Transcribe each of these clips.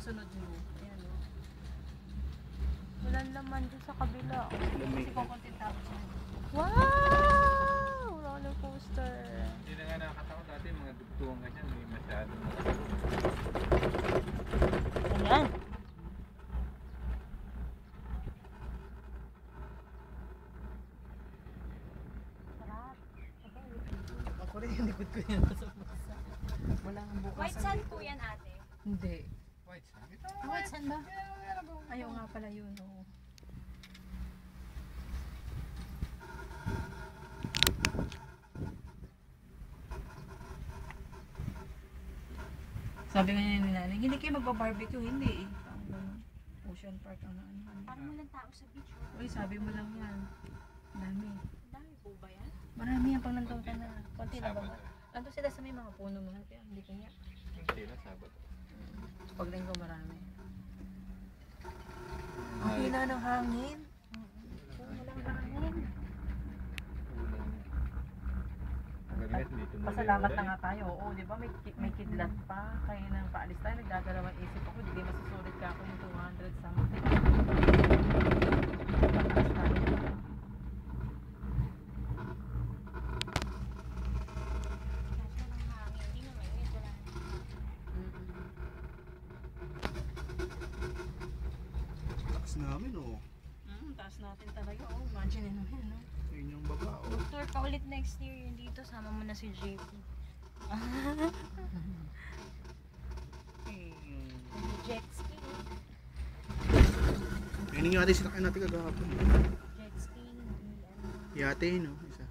sunod mo. Ayan o. Walang laman dun sa kabila. Kasi kukunti tapos yun. Wow! Roller coaster. Hindi na nga nakakatawa dati, mga dugtungan ganyan, may masyadong Ayan. Sarap. Ako rin yung likod ko yan sa pusa. Wala kang bukas. White sand po yan ate. Hindi. white sand. White sand ba? Ayaw nga pala yun. Oo. Sabi nga niya ni nanay, hindi kayo magpa-barbecue, hindi eh. Parang ganun. Ocean Park ang ano. Parang walang tao sa beach. Uy, sabi mo lang yan. Dami. Dami po ba yan? Marami yan pag nandun ka na. Konti na ba? Sabado. Nandun sila sa may mga puno mahal kaya hindi ko niya. Hindi na Sabado. Pag linggo marami. Ang hina ng hangin. Walang hangin. Magalit, hindi tumuloy. Pasalamat na nga tayo. Oo, di ba? May kidlat pa. Kaya nang paalis tayo, nagdadalawang isip ako. Hindi masusulit ka ako yung 200 something. Pataas tayo. Kaso walang hangin. Hindi naman yun. Wala. Tax namin oh. Taas natin talaga. Oh, imagine mo yan, no? Yun yung baba oh. Tour ka ulit next year yun dito. Sama mo na si JP. Jet ski. Ayun yung ating sinakyan natin kagahapon. Jet ski. Yate no, isa.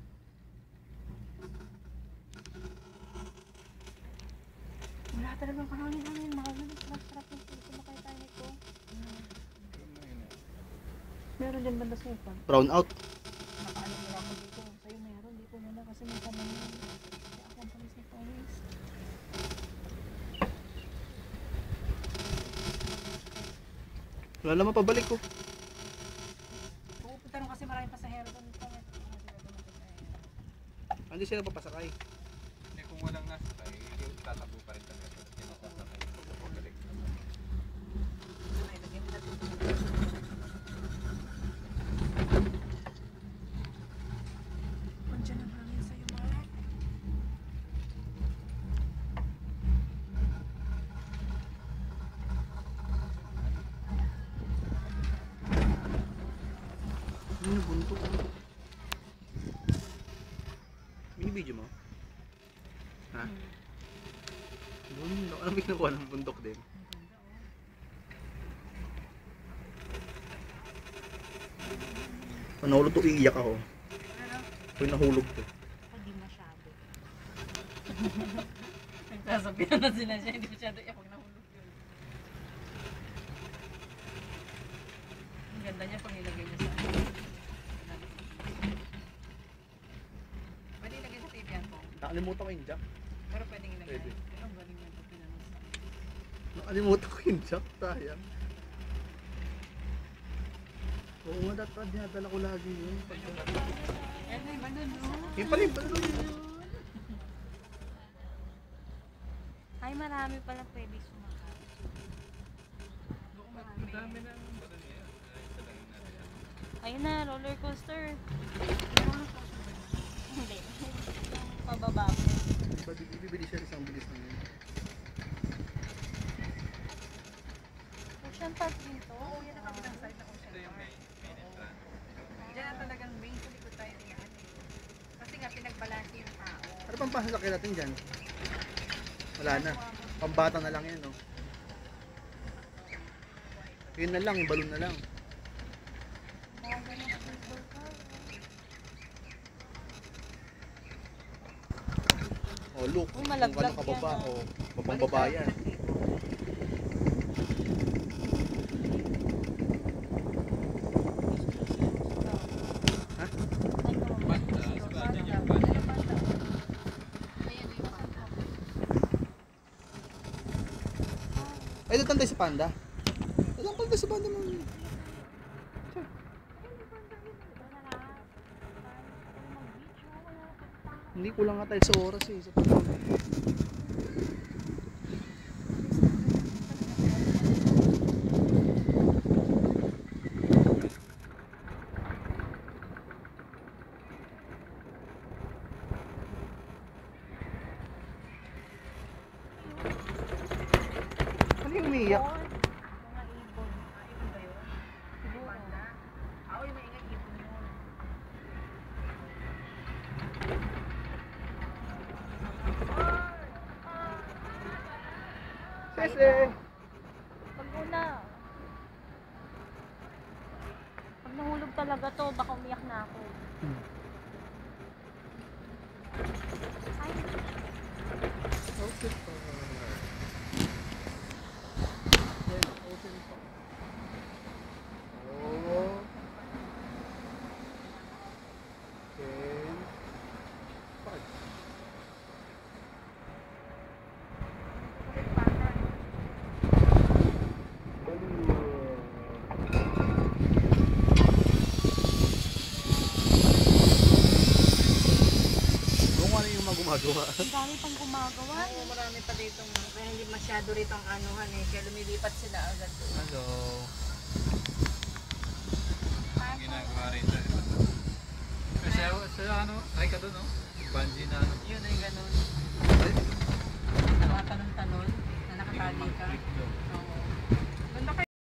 Wala talagang kahangin-hangin. Sarap yung kumakaya tayo nito. Meron din banda sa ipan. Brown out. Nakaano nila ako dito. Sa'yo meron. Dito muna kasi may kamay. Kaya ako ang palis ni Paris. Wala naman pabalik ko. Pupunta rin kasi maraming pasahero doon. Hindi sila papasakay. Hindi, kung walang nasakay, tatakbo pa rin talaga. Sinasasakay. Pagaling. Andiyan ang hangin sa'yo, Mark. Ano yung buntok? Mini-video mo? Ha? Bundok. Ano may nakuha ng bundok din? Pag nahulog to, iiyak ako. Pag nahulog to. Hindi masyado. Nagsasabihan na sila siya. Hindi masyado iyak. Huwag nahulog yun. Ang ganda niya pag nilagay niya sa ano. Pwede ilagay sa TV yan po. Nakalimutan ko yung jack. Pero pwedeng ilagay. Pwede. Pero ang galing yan pag pinanong sa Nakalimutan ko yung jack. Sayang. Oo nga, dapat dinadala ko lagi yun. Ano yung balon, no? Yung pala yung balon. Ay, marami pala pwede sumakay. Ang dami na ang balan niya. Isa lang yung nariyan. Ayun na, roller coaster. Hindi. Pababa mo. Bibili siya isang bilis na yun. Ocean Park dito. Oo, yan ang kabilang side na ocean. Ito yung main entrance. Diyan na talagang main sa likod tayo niyan. Kasi nga pinagbalansi yung tao. Ano pang pasasakyan natin dyan? Wala na. Pambata na lang yan, no? Yun na lang, yung balon na lang. Oh, look. Uy, malaglag Kung kababa, yan, ah. oh. Babang baba yan. Ha? Banda, sa banda niya, banda. Ay, doon tayo sa panda. Doon tayo sa panda mo. Hindi kulang nga tayo sa oras eh. Sa panda. Yung umiiyak. Mga ibon. Ibon ba yun? Siguro. Panda. Ako yung maingay ibon yun. Sese! Pag una. Pag nahulog talaga to, baka umiyak na ako. Hmm. Ay, Ocean Park. Yan, Ocean Park. Oh. Ocean Park. Kung ano yung gumagawa. ang dami pang gumagawa. Oo, marami pa dito. Kaya hindi masyado rito ang anuhan eh. Kaya lumilipat sila agad doon. Hello. Ang ginagawa rito. Kasi sa ano, ay ka doon, no? Bungee na ano. Yun ay ganun. Nakatalon-talon na nakatali ka. Mag-click doon. Oo.